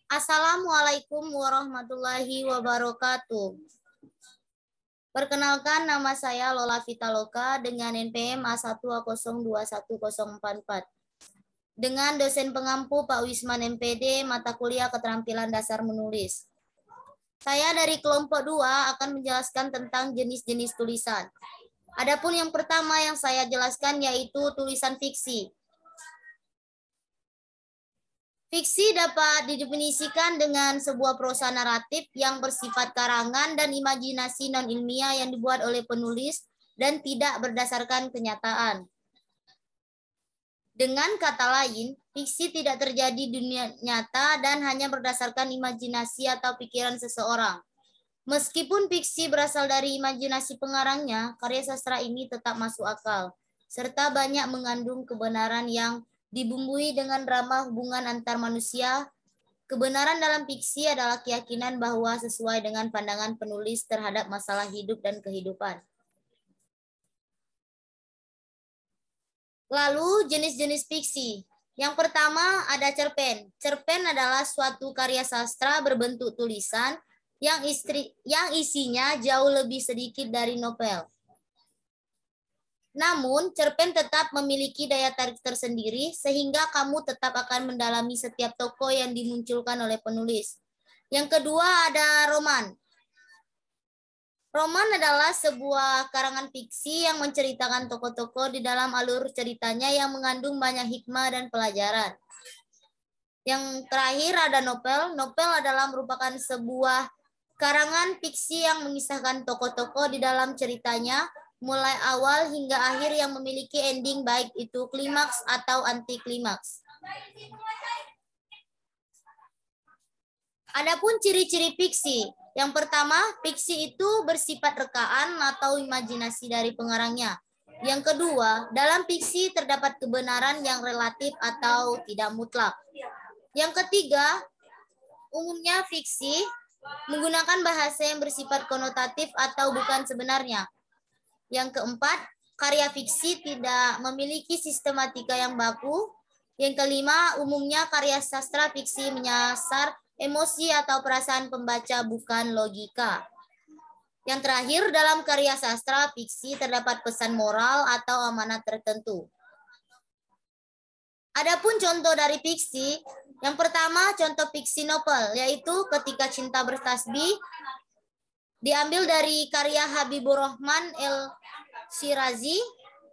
Assalamualaikum warahmatullahi wabarakatuh. Perkenalkan, nama saya Lola Vitaloka dengan NPM A1A021044 dengan dosen pengampu Pak Wisman MPD mata kuliah keterampilan dasar menulis. Saya dari kelompok 2 akan menjelaskan tentang jenis-jenis tulisan. Adapun yang pertama yang saya jelaskan yaitu tulisan fiksi. Fiksi dapat didefinisikan dengan sebuah prosa naratif yang bersifat karangan dan imajinasi non-ilmiah yang dibuat oleh penulis dan tidak berdasarkan kenyataan. Dengan kata lain, fiksi tidak terjadi di dunia nyata dan hanya berdasarkan imajinasi atau pikiran seseorang. Meskipun fiksi berasal dari imajinasi pengarangnya, karya sastra ini tetap masuk akal, serta banyak mengandung kebenaran yang dibumbui dengan drama hubungan antar manusia. Kebenaran dalam fiksi adalah keyakinan bahwa sesuai dengan pandangan penulis terhadap masalah hidup dan kehidupan. Lalu jenis-jenis fiksi. Yang pertama ada cerpen. Cerpen adalah suatu karya sastra berbentuk tulisan yang isinya jauh lebih sedikit dari novel. Namun, cerpen tetap memiliki daya tarik tersendiri sehingga kamu tetap akan mendalami setiap tokoh yang dimunculkan oleh penulis. Yang kedua ada roman. Roman adalah sebuah karangan fiksi yang menceritakan tokoh-tokoh di dalam alur ceritanya yang mengandung banyak hikmah dan pelajaran. Yang terakhir ada novel. Novel adalah merupakan sebuah karangan fiksi yang mengisahkan tokoh-tokoh di dalam ceritanya mulai awal hingga akhir yang memiliki ending baik itu klimaks atau anti klimaks. Adapun ciri-ciri fiksi. Yang pertama, fiksi itu bersifat rekaan atau imajinasi dari pengarangnya. Yang kedua, dalam fiksi terdapat kebenaran yang relatif atau tidak mutlak. Yang ketiga, umumnya fiksi menggunakan bahasa yang bersifat konotatif atau bukan sebenarnya. Yang keempat, karya fiksi tidak memiliki sistematika yang baku. Yang kelima, umumnya karya sastra fiksi menyasar emosi atau perasaan pembaca bukan logika. Yang terakhir, dalam karya sastra fiksi terdapat pesan moral atau amanat tertentu. Adapun contoh dari fiksi, yang pertama contoh fiksi novel, yaitu Ketika Cinta Bertasbih, diambil dari karya Habibur Rahman El-Shirazi.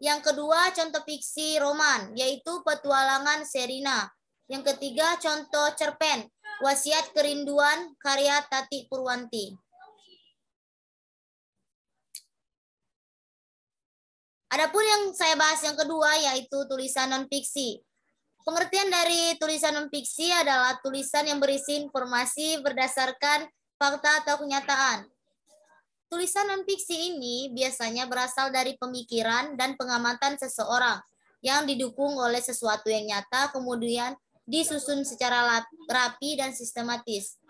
Yang kedua contoh fiksi roman, yaitu Petualangan Sherina. Yang ketiga contoh cerpen, Wasiat Kerinduan karya Tati Purwanti. Adapun yang saya bahas yang kedua yaitu tulisan non-fiksi. Pengertian dari tulisan non-fiksi adalah tulisan yang berisi informasi berdasarkan fakta atau kenyataan. Tulisan non-fiksi ini biasanya berasal dari pemikiran dan pengamatan seseorang yang didukung oleh sesuatu yang nyata, kemudian disusun secara rapi dan sistematis.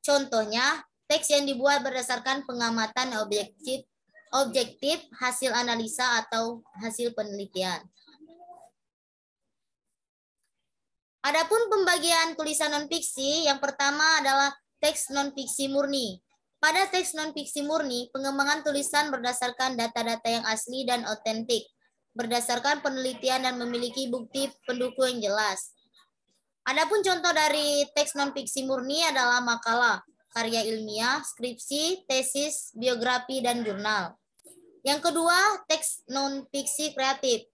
Contohnya, teks yang dibuat berdasarkan pengamatan objektif, hasil analisa atau hasil penelitian. Adapun pembagian tulisan non-fiksi, yang pertama adalah teks non-fiksi murni. Pada teks non-fiksi murni, pengembangan tulisan berdasarkan data-data yang asli dan otentik, berdasarkan penelitian dan memiliki bukti pendukung yang jelas. Adapun contoh dari teks non-fiksi murni adalah makalah, karya ilmiah, skripsi, tesis, biografi, dan jurnal. Yang kedua, teks non-fiksi kreatif.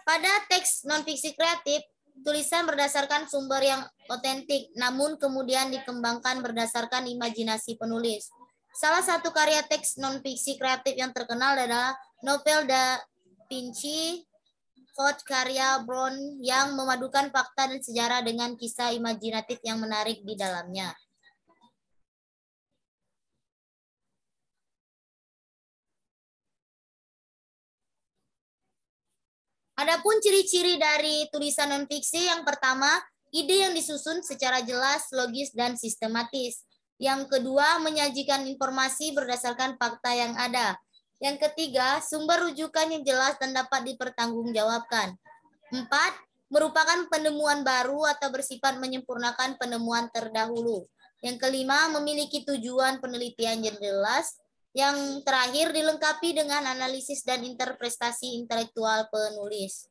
Pada teks non-fiksi kreatif, tulisan berdasarkan sumber yang otentik, namun kemudian dikembangkan berdasarkan imajinasi penulis. Salah satu karya teks non-fiksi kreatif yang terkenal adalah novel Da Vinci Code karya Brown yang memadukan fakta dan sejarah dengan kisah imajinatif yang menarik di dalamnya. Adapun ciri-ciri dari tulisan non-fiksi, yang pertama, ide yang disusun secara jelas, logis, dan sistematis. Yang kedua, menyajikan informasi berdasarkan fakta yang ada. Yang ketiga, sumber rujukan yang jelas dan dapat dipertanggungjawabkan. 4, merupakan penemuan baru atau bersifat menyempurnakan penemuan terdahulu. Yang kelima, memiliki tujuan penelitian yang jelas. Yang terakhir, dilengkapi dengan analisis dan interpretasi intelektual penulis.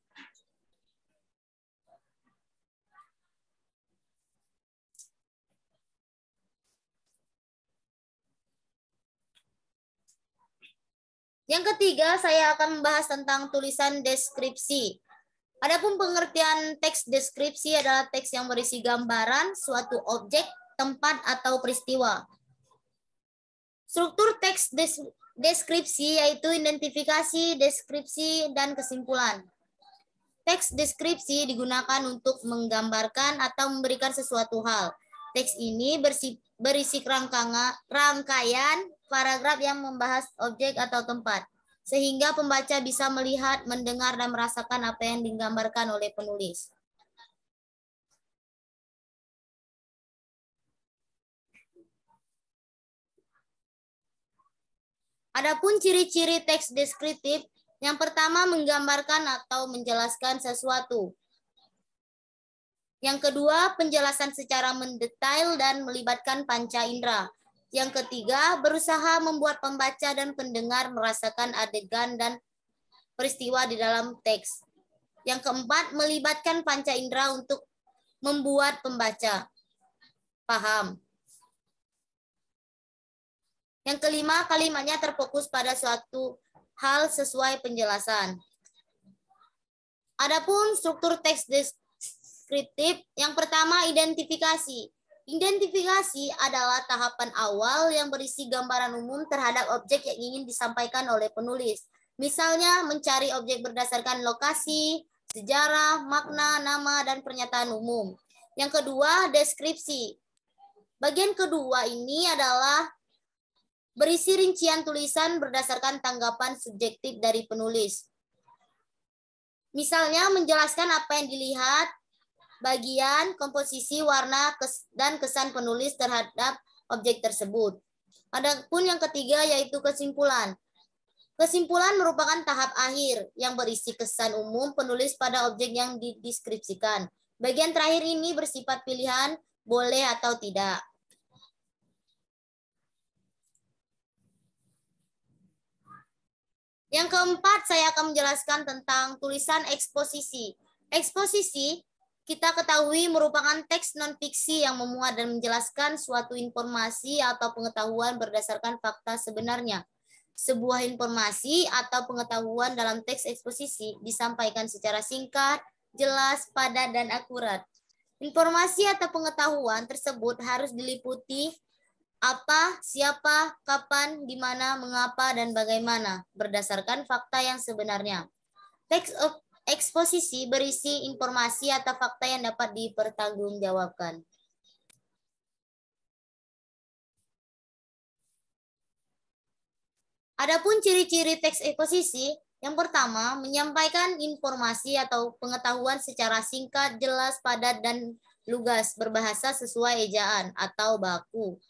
Yang ketiga, saya akan membahas tentang tulisan deskripsi. Adapun pengertian teks deskripsi adalah teks yang berisi gambaran suatu objek, tempat, atau peristiwa. Struktur teks deskripsi yaitu identifikasi, deskripsi, dan kesimpulan. Teks deskripsi digunakan untuk menggambarkan atau memberikan sesuatu hal. Teks ini berisi rangkaian paragraf yang membahas objek atau tempat, sehingga pembaca bisa melihat, mendengar, dan merasakan apa yang digambarkan oleh penulis. Adapun ciri-ciri teks deskriptif, yang pertama menggambarkan atau menjelaskan sesuatu. Yang kedua, penjelasan secara mendetail dan melibatkan panca indera. Yang ketiga, berusaha membuat pembaca dan pendengar merasakan adegan dan peristiwa di dalam teks. Yang keempat, melibatkan panca indera untuk membuat pembaca paham. Yang kelima, kalimatnya terfokus pada suatu hal sesuai penjelasan. Adapun struktur teks deskriptif, yang pertama identifikasi. Identifikasi adalah tahapan awal yang berisi gambaran umum terhadap objek yang ingin disampaikan oleh penulis. Misalnya mencari objek berdasarkan lokasi, sejarah, makna, nama, dan pernyataan umum. Yang kedua, deskripsi. Bagian kedua ini adalah berisi rincian tulisan berdasarkan tanggapan subjektif dari penulis. Misalnya menjelaskan apa yang dilihat, bagian, komposisi, warna, dan kesan penulis terhadap objek tersebut. Adapun yang ketiga yaitu kesimpulan. Kesimpulan merupakan tahap akhir yang berisi kesan umum penulis pada objek yang dideskripsikan. Bagian terakhir ini bersifat pilihan, boleh atau tidak. Yang keempat, saya akan menjelaskan tentang tulisan eksposisi. Eksposisi, kita ketahui merupakan teks non-fiksi yang memuat dan menjelaskan suatu informasi atau pengetahuan berdasarkan fakta sebenarnya. Sebuah informasi atau pengetahuan dalam teks eksposisi disampaikan secara singkat, jelas, padat, dan akurat. Informasi atau pengetahuan tersebut harus diliputi apa, siapa, kapan, di mana, mengapa, dan bagaimana, berdasarkan fakta yang sebenarnya. Teks eksposisi berisi informasi atau fakta yang dapat dipertanggungjawabkan. Adapun ciri-ciri teks eksposisi, yang pertama, menyampaikan informasi atau pengetahuan secara singkat, jelas, padat, dan lugas, berbahasa sesuai ejaan atau baku.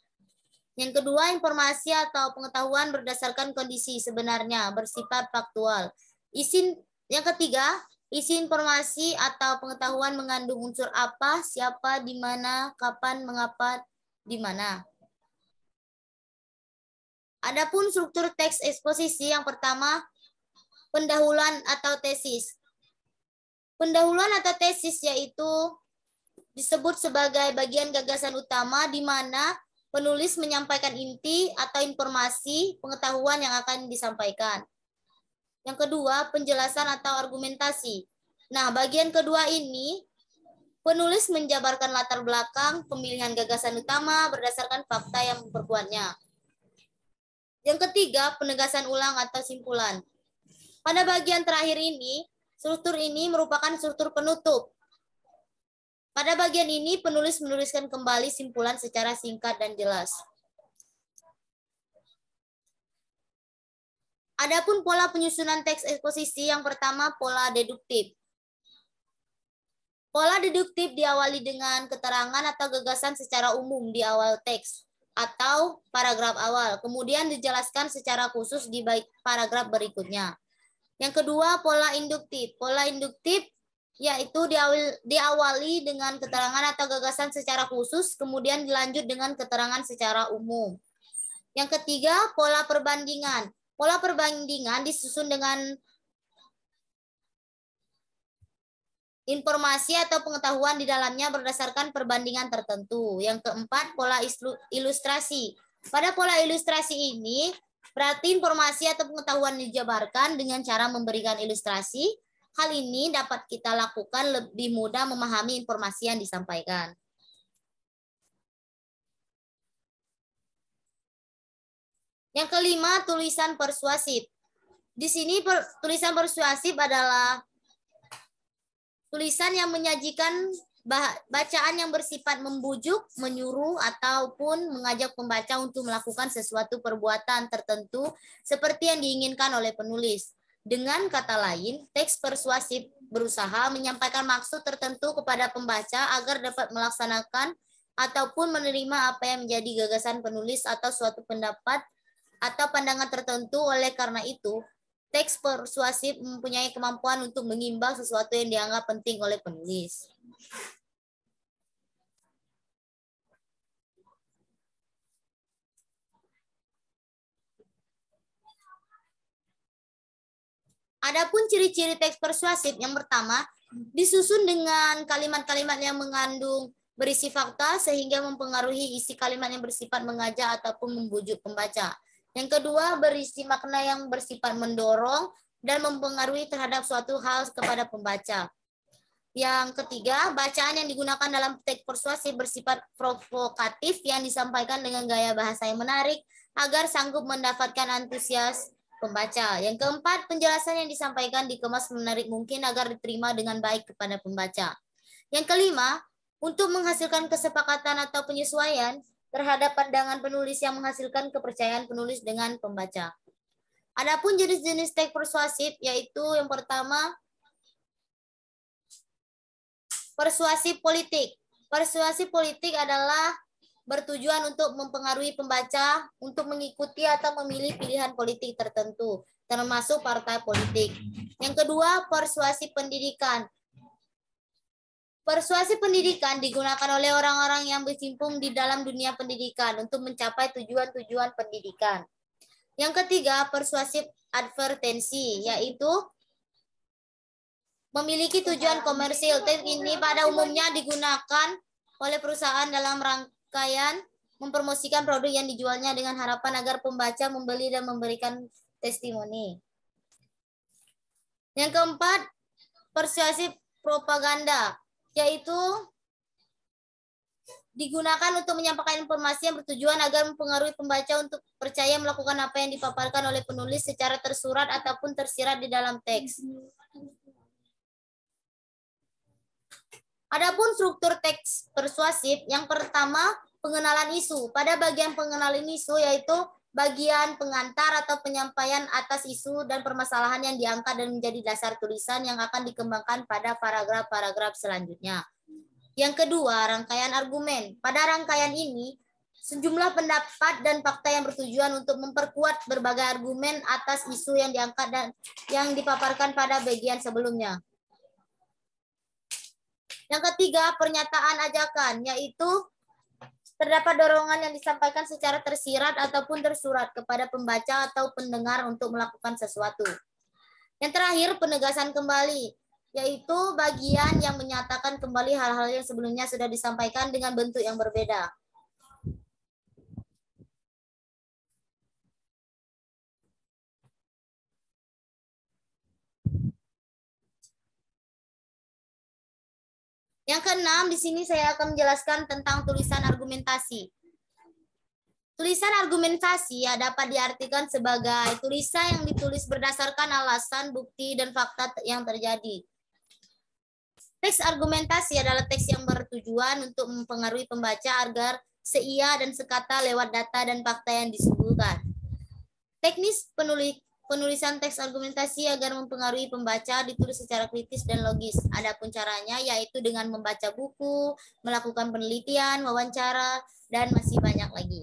Yang kedua, informasi atau pengetahuan berdasarkan kondisi sebenarnya, bersifat faktual. Yang ketiga, isi informasi atau pengetahuan mengandung unsur apa, siapa, di mana, kapan, mengapa, di mana. Adapun struktur teks eksposisi, yang pertama, pendahuluan atau tesis. Pendahuluan atau tesis yaitu disebut sebagai bagian gagasan utama di mana penulis menyampaikan inti atau informasi pengetahuan yang akan disampaikan. Yang kedua, penjelasan atau argumentasi. Nah, bagian kedua ini, penulis menjabarkan latar belakang pemilihan gagasan utama berdasarkan fakta yang memperkuatnya. Yang ketiga, penegasan ulang atau simpulan. Pada bagian terakhir ini, struktur ini merupakan struktur penutup. Pada bagian ini, penulis menuliskan kembali simpulan secara singkat dan jelas. Adapun pola penyusunan teks eksposisi, yang pertama pola deduktif. Pola deduktif diawali dengan keterangan atau gagasan secara umum di awal teks atau paragraf awal, kemudian dijelaskan secara khusus di paragraf berikutnya. Yang kedua, pola induktif. Pola induktif yaitu diawali dengan keterangan atau gagasan secara khusus, kemudian dilanjut dengan keterangan secara umum. Yang ketiga, pola perbandingan. Pola perbandingan disusun dengan informasi atau pengetahuan di dalamnya berdasarkan perbandingan tertentu. Yang keempat, pola ilustrasi. Pada pola ilustrasi ini, berarti informasi atau pengetahuan dijabarkan dengan cara memberikan ilustrasi. Hal ini dapat kita lakukan lebih mudah memahami informasi yang disampaikan. Yang kelima, tulisan persuasif. Di sini tulisan persuasif adalah tulisan yang menyajikan bacaan yang bersifat membujuk, menyuruh, ataupun mengajak pembaca untuk melakukan sesuatu perbuatan tertentu seperti yang diinginkan oleh penulis. Dengan kata lain, teks persuasif berusaha menyampaikan maksud tertentu kepada pembaca agar dapat melaksanakan ataupun menerima apa yang menjadi gagasan penulis atau suatu pendapat atau pandangan tertentu. Oleh karena itu, teks persuasif mempunyai kemampuan untuk mengimbang sesuatu yang dianggap penting oleh penulis. Adapun ciri-ciri teks persuasif, yang pertama, disusun dengan kalimat-kalimat yang mengandung berisi fakta sehingga mempengaruhi isi kalimat yang bersifat mengajak ataupun membujuk pembaca. Yang kedua, berisi makna yang bersifat mendorong dan mempengaruhi terhadap suatu hal kepada pembaca. Yang ketiga, bacaan yang digunakan dalam teks persuasif bersifat provokatif yang disampaikan dengan gaya bahasa yang menarik agar sanggup mendapatkan antusias pembaca. Yang keempat, penjelasan yang disampaikan dikemas menarik mungkin agar diterima dengan baik kepada pembaca. Yang kelima, untuk menghasilkan kesepakatan atau penyesuaian terhadap pandangan penulis yang menghasilkan kepercayaan penulis dengan pembaca. Adapun jenis-jenis teks persuasif yaitu yang pertama, persuasif politik. Persuasif politik adalah bertujuan untuk mempengaruhi pembaca untuk mengikuti atau memilih pilihan politik tertentu, termasuk partai politik. Yang kedua, persuasif pendidikan. Persuasif pendidikan digunakan oleh orang-orang yang berkecimpung di dalam dunia pendidikan untuk mencapai tujuan-tujuan pendidikan. Yang ketiga, persuasif advertensi, yaitu memiliki tujuan komersil. Teks ini pada umumnya digunakan oleh perusahaan dalam rangkaian mempromosikan produk yang dijualnya dengan harapan agar pembaca membeli dan memberikan testimoni. Yang keempat, persuasif propaganda, yaitu digunakan untuk menyampaikan informasi yang bertujuan agar mempengaruhi pembaca untuk percaya melakukan apa yang dipaparkan oleh penulis secara tersurat ataupun tersirat di dalam teks. Adapun struktur teks persuasif, yang pertama, pengenalan isu. Pada bagian pengenalan isu yaitu bagian pengantar atau penyampaian atas isu dan permasalahan yang diangkat dan menjadi dasar tulisan yang akan dikembangkan pada paragraf-paragraf selanjutnya. Yang kedua, rangkaian argumen. Pada rangkaian ini, sejumlah pendapat dan fakta yang bertujuan untuk memperkuat berbagai argumen atas isu yang diangkat dan yang dipaparkan pada bagian sebelumnya. Yang ketiga, pernyataan ajakan, yaitu terdapat dorongan yang disampaikan secara tersirat ataupun tersurat kepada pembaca atau pendengar untuk melakukan sesuatu. Yang terakhir, penegasan kembali, yaitu bagian yang menyatakan kembali hal-hal yang sebelumnya sudah disampaikan dengan bentuk yang berbeda. Yang keenam, di sini saya akan menjelaskan tentang tulisan argumentasi. Tulisan argumentasi dapat diartikan sebagai tulisan yang ditulis berdasarkan alasan, bukti, dan fakta yang terjadi. Teks argumentasi adalah teks yang bertujuan untuk mempengaruhi pembaca agar seia dan sekata lewat data dan fakta yang disebutkan. Teknis penulisan teks argumentasi agar mempengaruhi pembaca ditulis secara kritis dan logis. Adapun caranya yaitu dengan membaca buku, melakukan penelitian, wawancara, dan masih banyak lagi.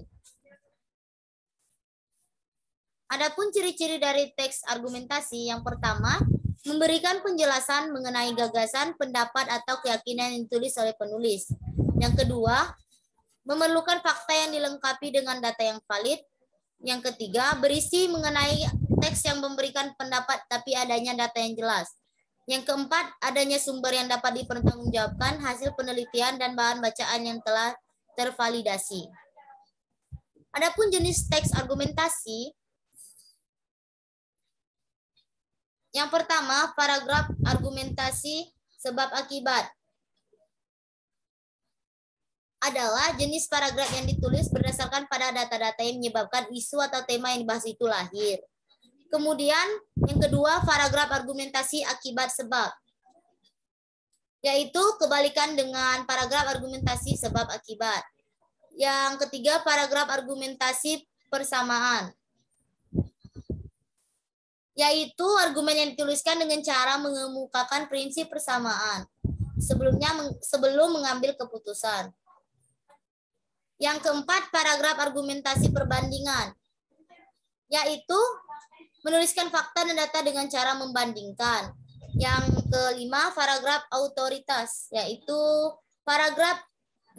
Adapun ciri-ciri dari teks argumentasi, yang pertama, memberikan penjelasan mengenai gagasan, pendapat, atau keyakinan yang ditulis oleh penulis. Yang kedua, memerlukan fakta yang dilengkapi dengan data yang valid. Yang ketiga, berisi mengenai teks yang memberikan pendapat tapi adanya data yang jelas. Yang keempat, adanya sumber yang dapat dipertanggungjawabkan, hasil penelitian dan bahan bacaan yang telah tervalidasi. Adapun jenis teks argumentasi, yang pertama, paragraf argumentasi sebab akibat adalah jenis paragraf yang ditulis berdasarkan pada data-data yang menyebabkan isu atau tema yang dibahas itu lahir. Kemudian, yang kedua, paragraf argumentasi akibat sebab, yaitu kebalikan dengan paragraf argumentasi sebab akibat. Yang ketiga, paragraf argumentasi persamaan, yaitu argumen yang dituliskan dengan cara mengemukakan prinsip persamaan sebelum mengambil keputusan. Yang keempat, paragraf argumentasi perbandingan, yaitu menuliskan fakta dan data dengan cara membandingkan. Yang kelima, paragraf autoritas, yaitu paragraf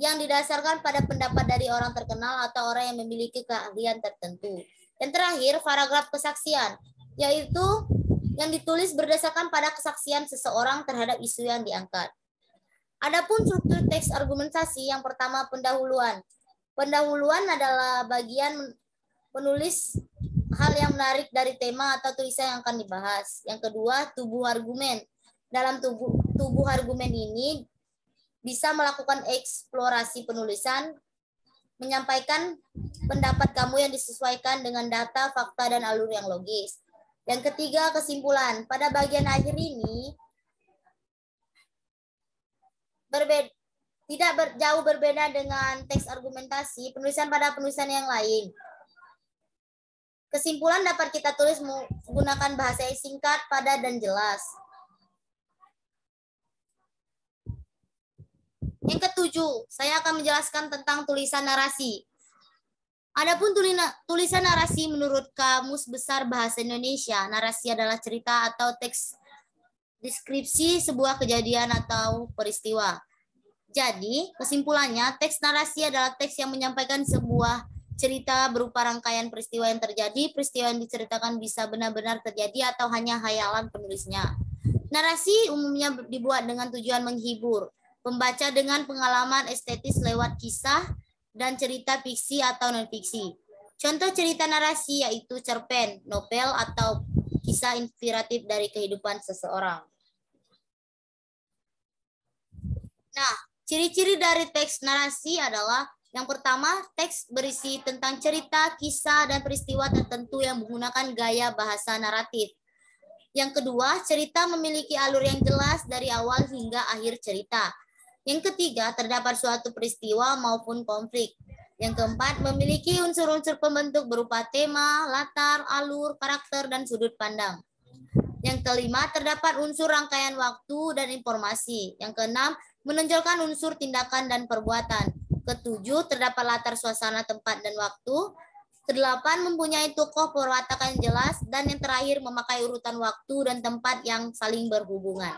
yang didasarkan pada pendapat dari orang terkenal atau orang yang memiliki keahlian tertentu. Yang terakhir, paragraf kesaksian, yaitu yang ditulis berdasarkan pada kesaksian seseorang terhadap isu yang diangkat. Adapun struktur teks argumentasi, yang pertama, pendahuluan. Pendahuluan adalah bagian penulis hal yang menarik dari tema atau tulisan yang akan dibahas. Yang kedua, tubuh argumen. Dalam tubuh argumen ini bisa melakukan eksplorasi penulisan, menyampaikan pendapat kamu yang disesuaikan dengan data, fakta, dan alur yang logis. Yang ketiga, kesimpulan. Pada bagian akhir ini tidak jauh berbeda dengan teks argumentasi, penulisan pada penulisan yang lain. Kesimpulan dapat kita tulis menggunakan bahasa yang singkat, padat, dan jelas. Yang ketujuh, saya akan menjelaskan tentang tulisan narasi. Adapun tulisan narasi menurut Kamus Besar Bahasa Indonesia, narasi adalah cerita atau teks deskripsi sebuah kejadian atau peristiwa. Jadi, kesimpulannya, teks narasi adalah teks yang menyampaikan sebuah cerita berupa rangkaian peristiwa yang terjadi. Peristiwa yang diceritakan bisa benar-benar terjadi atau hanya hayalan penulisnya. Narasi umumnya dibuat dengan tujuan menghibur pembaca dengan pengalaman estetis lewat kisah dan cerita fiksi atau non-fiksi. Contoh cerita narasi yaitu cerpen, novel, atau kisah inspiratif dari kehidupan seseorang. Nah, ciri-ciri dari teks narasi adalah yang pertama, teks berisi tentang cerita, kisah, dan peristiwa tertentu yang menggunakan gaya bahasa naratif. Yang kedua, cerita memiliki alur yang jelas dari awal hingga akhir cerita. Yang ketiga, terdapat suatu peristiwa maupun konflik. Yang keempat, memiliki unsur-unsur pembentuk berupa tema, latar, alur, karakter, dan sudut pandang. Yang kelima, terdapat unsur rangkaian waktu dan informasi. Yang keenam, menonjolkan unsur tindakan dan perbuatan. Ketujuh, terdapat latar suasana, tempat, dan waktu. Kedelapan, mempunyai tokoh perwatakan yang jelas. Dan yang terakhir, memakai urutan waktu dan tempat yang saling berhubungan.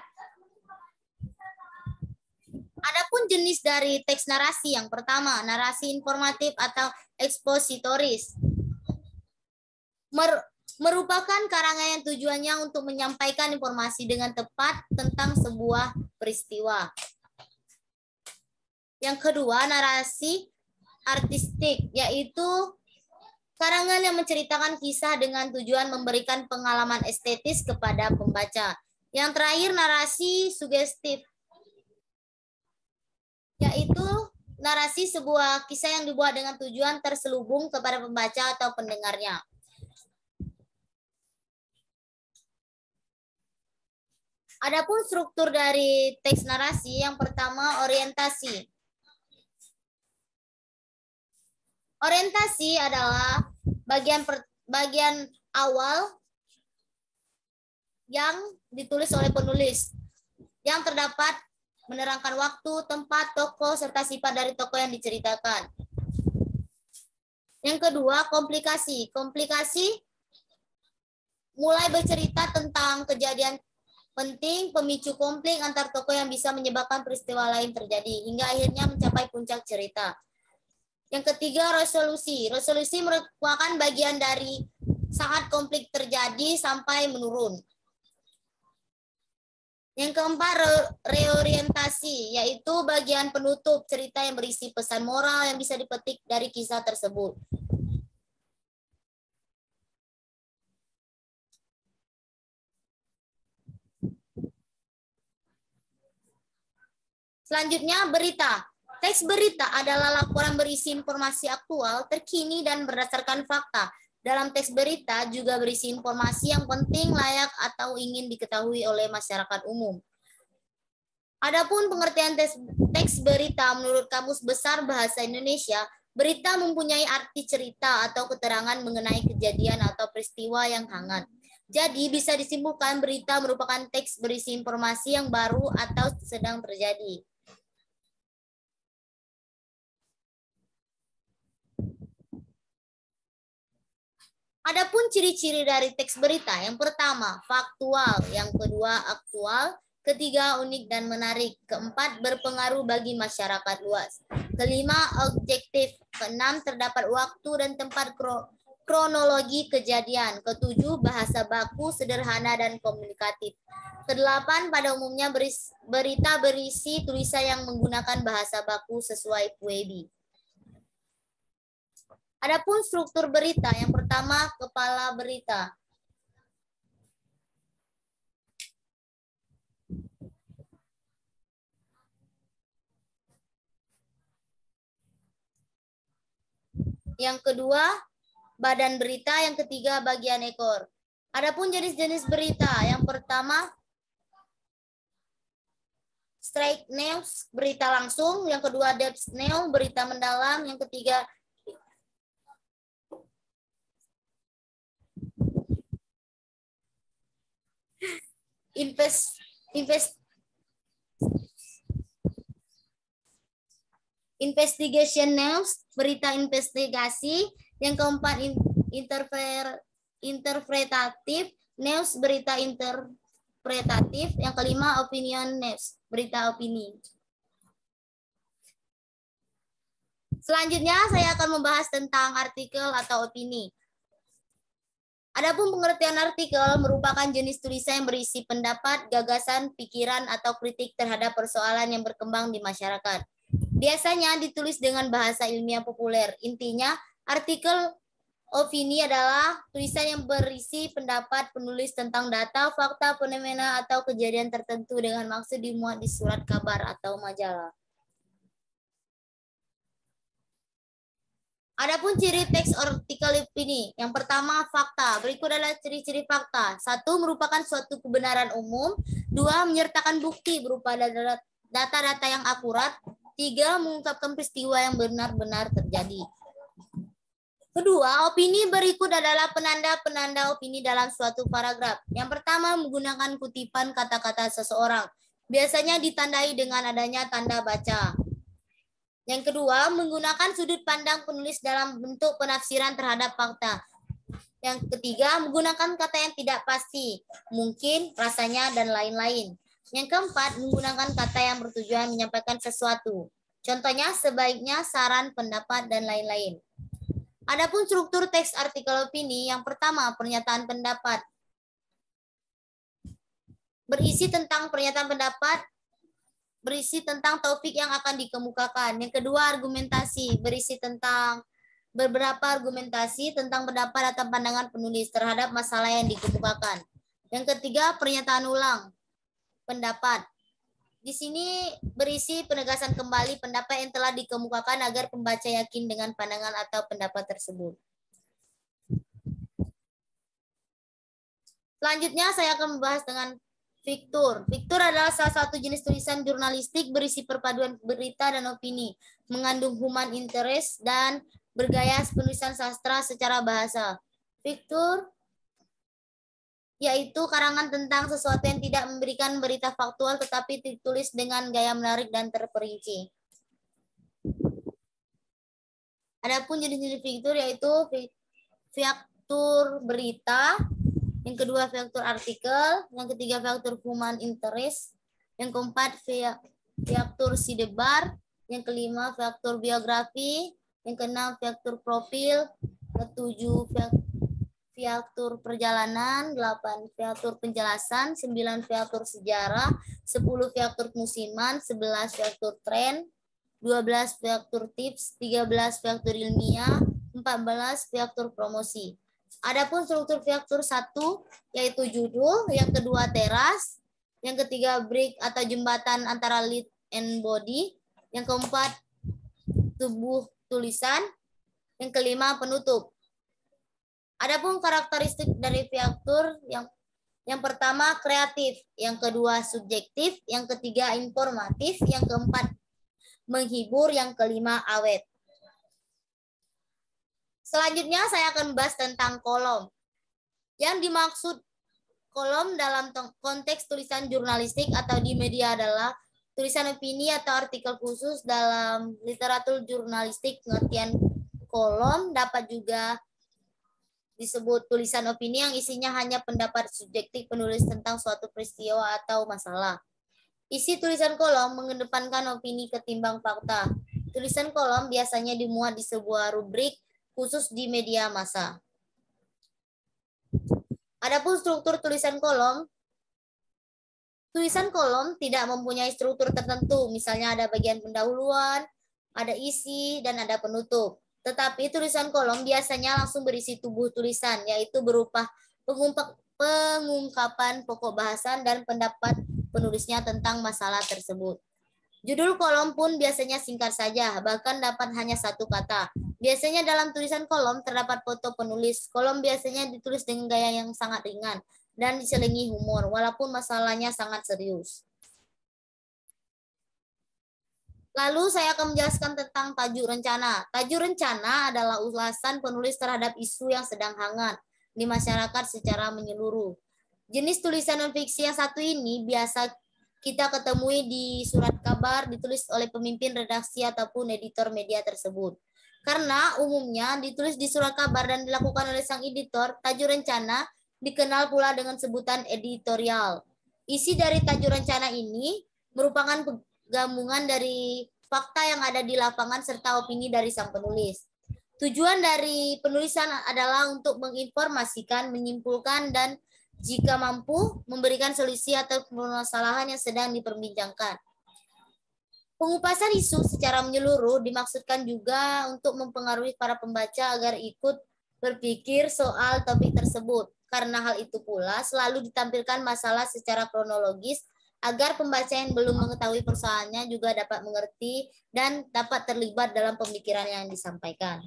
Adapun jenis dari teks narasi, yang pertama, narasi informatif atau ekspositoris. Merupakan karangan yang tujuannya untuk menyampaikan informasi dengan tepat tentang sebuah peristiwa. Yang kedua, narasi artistik, yaitu karangan yang menceritakan kisah dengan tujuan memberikan pengalaman estetis kepada pembaca. Yang terakhir, narasi sugestif, yaitu narasi sebuah kisah yang dibuat dengan tujuan terselubung kepada pembaca atau pendengarnya. Adapun struktur dari teks narasi, yang pertama, orientasi. Orientasi adalah bagian awal yang ditulis oleh penulis, yang terdapat menerangkan waktu, tempat, tokoh, serta sifat dari tokoh yang diceritakan. Yang kedua, komplikasi. Komplikasi mulai bercerita tentang kejadian Penting, pemicu konflik antar tokoh yang bisa menyebabkan peristiwa lain terjadi, hingga akhirnya mencapai puncak cerita. Yang ketiga, resolusi. Resolusi merupakan bagian dari saat konflik terjadi sampai menurun. Yang keempat, reorientasi, yaitu bagian penutup cerita yang berisi pesan moral yang bisa dipetik dari kisah tersebut. Selanjutnya, berita. Teks berita adalah laporan berisi informasi aktual, terkini, dan berdasarkan fakta. Dalam teks berita juga berisi informasi yang penting, layak, atau ingin diketahui oleh masyarakat umum. Adapun pengertian teks berita menurut Kamus Besar Bahasa Indonesia, berita mempunyai arti cerita atau keterangan mengenai kejadian atau peristiwa yang hangat. Jadi bisa disimpulkan berita merupakan teks berisi informasi yang baru atau sedang terjadi. Adapun ciri-ciri dari teks berita, yang pertama faktual, yang kedua aktual, ketiga unik dan menarik, keempat berpengaruh bagi masyarakat luas, kelima objektif, keenam terdapat waktu dan tempat kronologi kejadian, ketujuh bahasa baku sederhana dan komunikatif, kedelapan pada umumnya berita berisi tulisan yang menggunakan bahasa baku sesuai Puebi. Adapun struktur berita, yang pertama kepala berita. Yang kedua badan berita, yang ketiga bagian ekor. Adapun jenis-jenis berita, yang pertama straight news, berita langsung, yang kedua depth news, berita mendalam, yang ketiga investigation news, berita investigasi, yang keempat interpretatif news, berita interpretatif, yang kelima opinion news, berita opini. Selanjutnya saya akan membahas tentang artikel atau opini. Adapun pengertian artikel merupakan jenis tulisan yang berisi pendapat, gagasan, pikiran, atau kritik terhadap persoalan yang berkembang di masyarakat. Biasanya ditulis dengan bahasa ilmiah populer. Intinya, artikel opini adalah tulisan yang berisi pendapat penulis tentang data, fakta, fenomena, atau kejadian tertentu dengan maksud dimuat di surat kabar atau majalah. Adapun ciri teks artikel opini, yang pertama fakta. Berikut adalah ciri-ciri fakta. 1. Merupakan suatu kebenaran umum. 2. Menyertakan bukti berupa data-data yang akurat. 3. Mengungkapkan peristiwa yang benar-benar terjadi. Kedua, opini berikut adalah penanda-penanda opini dalam suatu paragraf. Yang pertama, menggunakan kutipan kata-kata seseorang. Biasanya ditandai dengan adanya tanda baca. Yang kedua, menggunakan sudut pandang penulis dalam bentuk penafsiran terhadap fakta. Yang ketiga, menggunakan kata yang tidak pasti, mungkin, rasanya, dan lain-lain. Yang keempat, menggunakan kata yang bertujuan menyampaikan sesuatu. Contohnya, sebaiknya, saran, pendapat, dan lain-lain. Adapun struktur teks artikel opini, yang pertama, pernyataan pendapat. Berisi tentang pernyataan pendapat, berisi tentang topik yang akan dikemukakan. Yang kedua, argumentasi, berisi tentang beberapa argumentasi tentang pendapat atau pandangan penulis terhadap masalah yang dikemukakan. Yang ketiga, pernyataan ulang pendapat. Di sini berisi penegasan kembali pendapat yang telah dikemukakan agar pembaca yakin dengan pandangan atau pendapat tersebut. Selanjutnya saya akan membahas dengan fiktur. Fiktur adalah salah satu jenis tulisan jurnalistik berisi perpaduan berita dan opini, mengandung human interest dan bergaya penulisan sastra secara bahasa. Fiktur yaitu karangan tentang sesuatu yang tidak memberikan berita faktual tetapi ditulis dengan gaya menarik dan terperinci. Adapun jenis-jenis fiktur yaitu fiktur berita, Yang kedua, faktor artikel. Yang ketiga, faktor human interest. Yang keempat, faktor sidebar. Yang kelima, faktor biografi. Yang keenam, faktor profil. Ketujuh, faktor perjalanan. 8, faktor penjelasan. 9, faktor sejarah. 10, faktor musiman. 11, faktor tren. 12, faktor tips. 13, faktor ilmiah. 14, faktor promosi. Adapun struktur faktor 1 yaitu judul, yang kedua teras, yang ketiga break atau jembatan antara lead and body, yang keempat tubuh tulisan, yang kelima penutup. Adapun karakteristik dari faktor yang pertama kreatif, yang kedua subjektif, yang ketiga informatif, yang keempat menghibur, yang kelima awet. Selanjutnya saya akan membahas tentang kolom. Yang dimaksud kolom dalam konteks tulisan jurnalistik atau di media adalah tulisan opini atau artikel khusus. Dalam literatur jurnalistik, pengertian kolom dapat juga disebut tulisan opini yang isinya hanya pendapat subjektif penulis tentang suatu peristiwa atau masalah. Isi tulisan kolom mengedepankan opini ketimbang fakta. Tulisan kolom biasanya dimuat di sebuah rubrik khusus di media massa. Adapun struktur tulisan kolom tidak mempunyai struktur tertentu. Misalnya ada bagian pendahuluan, ada isi, dan ada penutup. Tetapi tulisan kolom biasanya langsung berisi tubuh tulisan, yaitu berupa pengungkapan pokok bahasan dan pendapat penulisnya tentang masalah tersebut. Judul kolom pun biasanya singkat saja, bahkan dapat hanya satu kata. Biasanya dalam tulisan kolom terdapat foto penulis. Kolom biasanya ditulis dengan gaya yang sangat ringan dan diselingi humor, walaupun masalahnya sangat serius. Lalu saya akan menjelaskan tentang tajuk rencana. Tajuk rencana adalah ulasan penulis terhadap isu yang sedang hangat di masyarakat secara menyeluruh. Jenis tulisan non-fiksi yang satu ini biasa kita ketemui di surat kabar ditulis oleh pemimpin redaksi ataupun editor media tersebut. Karena umumnya ditulis di surat kabar dan dilakukan oleh sang editor, tajuk rencana dikenal pula dengan sebutan editorial. Isi dari tajuk rencana ini merupakan gabungan dari fakta yang ada di lapangan serta opini dari sang penulis. Tujuan dari penulisan adalah untuk menginformasikan, menyimpulkan, dan jika mampu, memberikan solusi atau permasalahan yang sedang diperbincangkan. Pengupasan isu secara menyeluruh dimaksudkan juga untuk mempengaruhi para pembaca agar ikut berpikir soal topik tersebut. Karena hal itu pula selalu ditampilkan masalah secara kronologis agar pembaca yang belum mengetahui persoalannya juga dapat mengerti dan dapat terlibat dalam pemikiran yang disampaikan.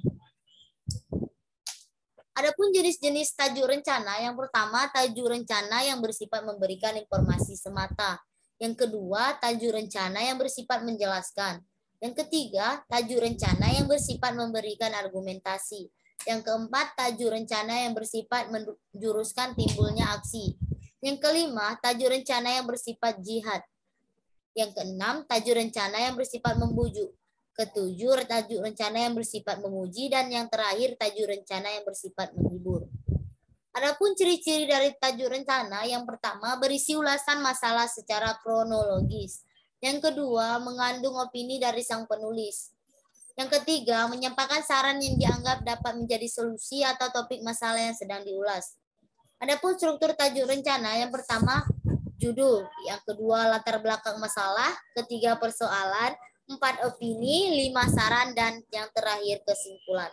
Adapun jenis-jenis tajuk rencana, yang pertama tajuk rencana yang bersifat memberikan informasi semata. Yang kedua, tajuk rencana yang bersifat menjelaskan. Yang ketiga, tajuk rencana yang bersifat memberikan argumentasi. Yang keempat, tajuk rencana yang bersifat menjuruskan timbulnya aksi. Yang kelima, tajuk rencana yang bersifat jihad. Yang keenam, tajuk rencana yang bersifat membujuk. Ketujuh, tajuk rencana yang bersifat memuji, dan yang terakhir tajuk rencana yang bersifat menghibur. Adapun ciri-ciri dari tajuk rencana, yang pertama berisi ulasan masalah secara kronologis. Yang kedua, mengandung opini dari sang penulis. Yang ketiga, menyampaikan saran yang dianggap dapat menjadi solusi atau topik masalah yang sedang diulas. Adapun struktur tajuk rencana, yang pertama judul, yang kedua latar belakang masalah, ketiga persoalan, 4 opini, 5 saran, dan yang terakhir kesimpulan.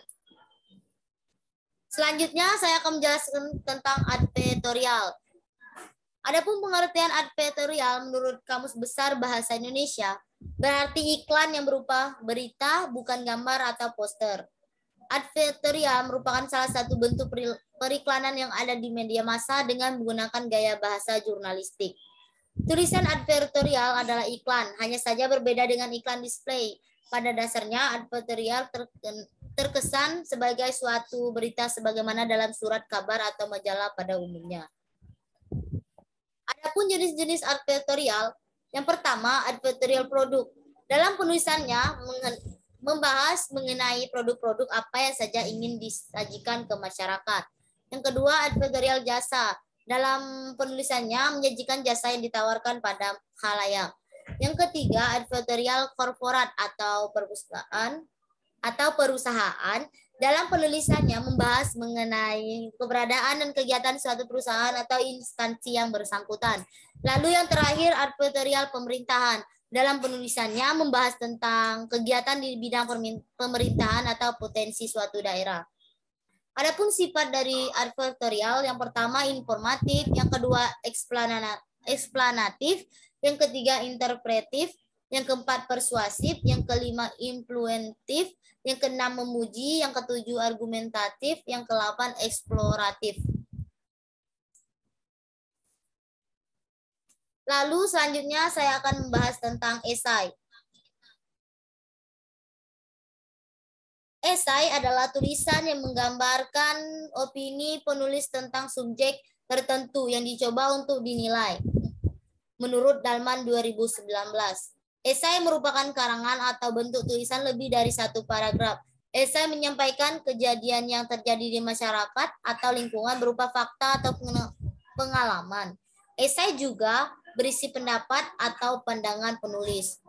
Selanjutnya saya akan menjelaskan tentang advertorial. Adapun pengertian advertorial menurut Kamus Besar Bahasa Indonesia berarti iklan yang berupa berita, bukan gambar atau poster. Advertorial merupakan salah satu bentuk periklanan yang ada di media massa dengan menggunakan gaya bahasa jurnalistik. Tulisan advertorial adalah iklan, hanya saja berbeda dengan iklan display. Pada dasarnya, advertorial terkesan sebagai suatu berita sebagaimana dalam surat kabar atau majalah pada umumnya. Adapun jenis-jenis advertorial, yang pertama, advertorial produk. Dalam penulisannya, membahas mengenai produk-produk apa yang saja ingin disajikan ke masyarakat. Yang kedua, advertorial jasa. dalam penulisannya menjanjikan jasa yang ditawarkan pada khalayak. Yang ketiga, advertorial korporat atau perusahaan dalam penulisannya membahas mengenai keberadaan dan kegiatan suatu perusahaan atau instansi yang bersangkutan. Lalu yang terakhir, advertorial pemerintahan. Dalam penulisannya membahas tentang kegiatan di bidang pemerintahan atau potensi suatu daerah. Adapun sifat dari advertorial, yang pertama informatif, yang kedua eksplanatif, yang ketiga interpretif, yang keempat persuasif, yang kelima influentif, yang keenam memuji, yang ketujuh argumentatif, yang kedelapan eksploratif. Lalu selanjutnya saya akan membahas tentang esai. Esai adalah tulisan yang menggambarkan opini penulis tentang subjek tertentu yang dicoba untuk dinilai. Menurut Dalman 2019, esai merupakan karangan atau bentuk tulisan lebih dari satu paragraf. Esai menyampaikan kejadian yang terjadi di masyarakat atau lingkungan berupa fakta atau pengalaman. Esai juga berisi pendapat atau pandangan penulis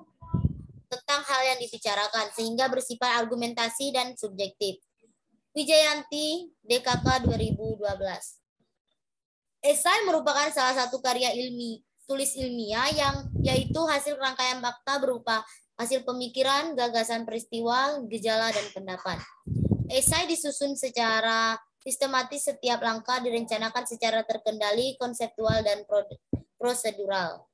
tentang hal yang dibicarakan, sehingga bersifat argumentasi dan subjektif. Wijayanti, DKK 2012. Esai merupakan salah satu karya tulis ilmiah yang yaitu hasil rangkaian fakta berupa hasil pemikiran, gagasan peristiwa, gejala, dan pendapat. Esai disusun secara sistematis, setiap langkah direncanakan secara terkendali, konseptual, dan prosedural.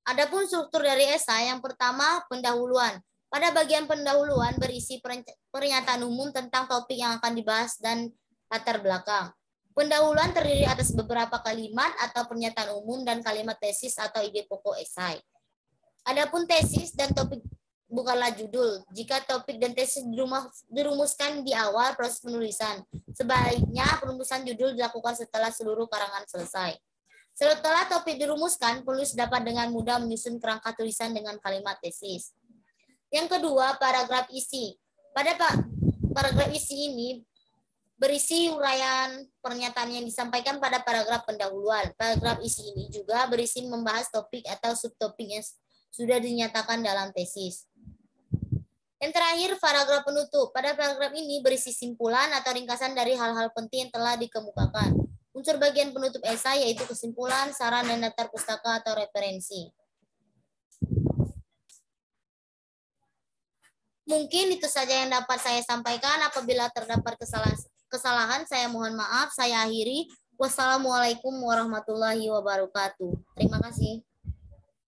Adapun struktur dari esai, yang pertama pendahuluan. Pada bagian pendahuluan berisi pernyataan umum tentang topik yang akan dibahas dan latar belakang. Pendahuluan terdiri atas beberapa kalimat atau pernyataan umum dan kalimat tesis atau ide pokok esai. Adapun tesis dan topik bukanlah judul. Jika topik dan tesis dirumuskan di awal proses penulisan, sebaiknya perumusan judul dilakukan setelah seluruh karangan selesai. Setelah topik dirumuskan, penulis dapat dengan mudah menyusun kerangka tulisan dengan kalimat tesis. Yang kedua, paragraf isi. Pada paragraf isi ini berisi uraian pernyataan yang disampaikan pada paragraf pendahuluan. Paragraf isi ini juga berisi membahas topik atau subtopik yang sudah dinyatakan dalam tesis. Yang terakhir, paragraf penutup. Pada paragraf ini berisi simpulan atau ringkasan dari hal-hal penting yang telah dikemukakan. Unsur bagian penutup esai yaitu kesimpulan, saran, dan daftar pustaka atau referensi. Mungkin itu saja yang dapat saya sampaikan. Apabila terdapat kesalahan, saya mohon maaf. Saya akhiri. Wassalamualaikum warahmatullahi wabarakatuh. Terima kasih.